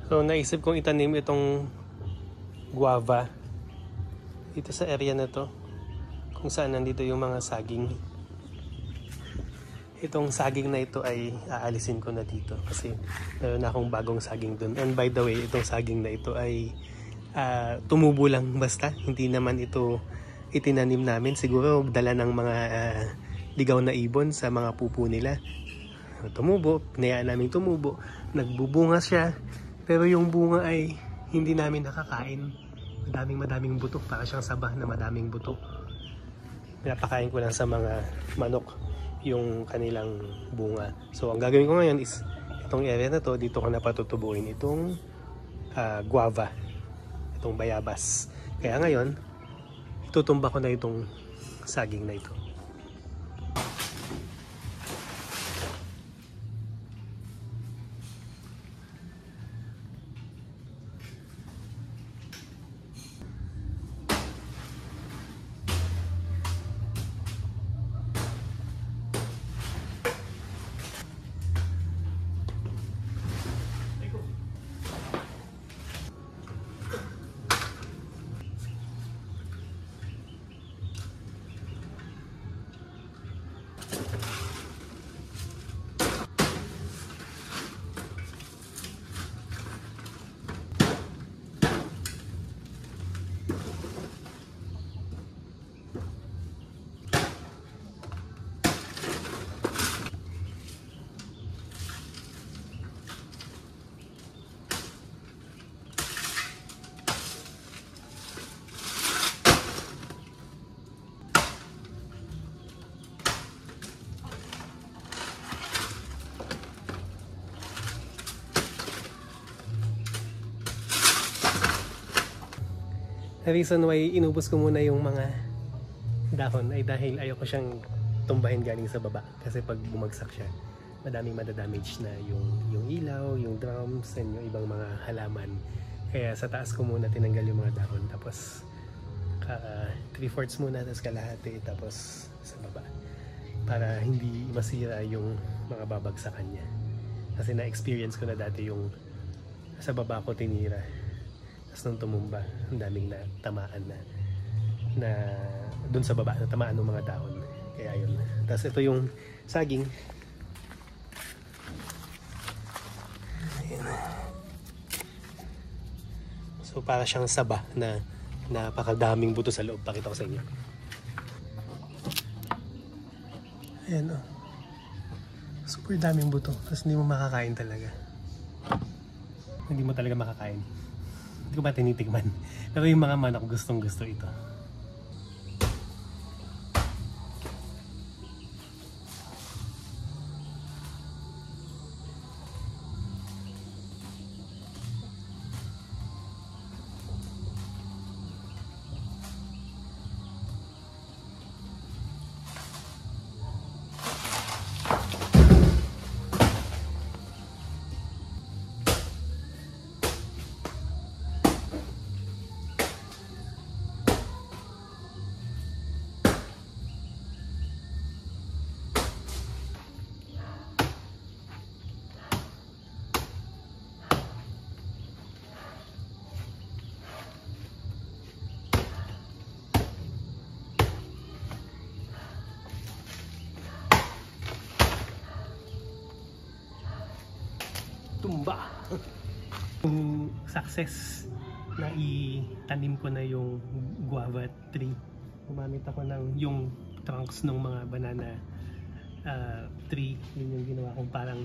So naisip kong itanim itong guava dito sa area na to, kung saan nandito yung mga saging. Itong saging na ito ay aalisin ko na dito kasi meron na akong bagong saging dun. And by the way, itong saging na ito ay tumubo lang basta. Hindi naman ito itinanim namin. Siguro dala ng mga ligaw na ibon sa mga pupo nila. Tumubo, pinayaan namin tumubo. Nagbubunga siya. Pero yung bunga ay hindi namin nakakain. Madaming buto. Para siyang saba na madaming buto. Pinapakain ko lang sa mga manok yung kanilang bunga. So ang gagawin ko ngayon is itong area na to, dito ko na patutubuin itong guava, itong bayabas. Kaya ngayon itutumba ko na itong saging na ito. The reason why inubos ko muna yung mga dahon ay dahil ayoko siyang tumbahin galing sa baba. Kasi pag bumagsak siya, madaming madadamage na yung ilaw, yung drums, and yung ibang mga halaman. Kaya sa taas ko muna tinanggal yung mga dahon. Tapos 3/4 muna, tapos kalahati, tapos sa baba. Para hindi masira yung mga babagsakan niya. Kasi na-experience ko na dati yung sa baba ko tinira. Nung tumumba, ang daming na tamaan na dun sa baba, na tamaan ng mga dahon. Kaya yun. Tapos ito yung saging. Ayan. So para siyang saba na napakadaming buto sa loob. Pakita ko sa inyo. Ayan o. Super daming buto. Tapos hindi mo makakain talaga. Hindi mo talaga makakain. Hindi ko ba tinitigman? Pero yung mga manok gustong gusto ito. Tumba. Yung success na itanim ko na yung guava tree. Gumamit ako ng yung trunks ng mga banana tree. Yun yung ginawa kong parang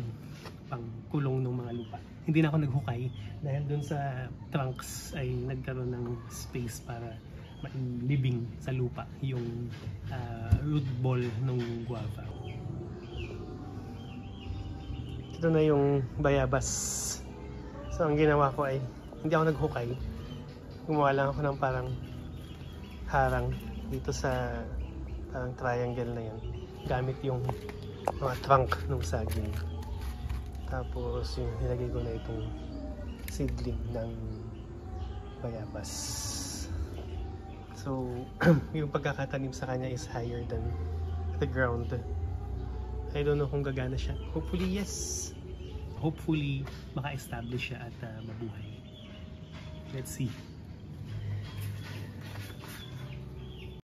pangkulong ng mga lupa. Hindi na ako naghukay dahil dun sa trunks ay nagkaroon ng space para mailibing sa lupa yung root ball ng guava. Ito na yung bayabas. So ang ginawa ko ay hindi ako naghukay. Gumawa lang ako ng parang harang dito sa parang triangle na yan. Gamit yung mga trunk ng saging. Tapos yung nilagay ko na itong seedling ng bayabas. So yung pagkakatanim sa kanya is higher than the ground. I don't know kung gagana siya. Hopefully yes. hopefully maka-establish siya at mabuhay. Let's see.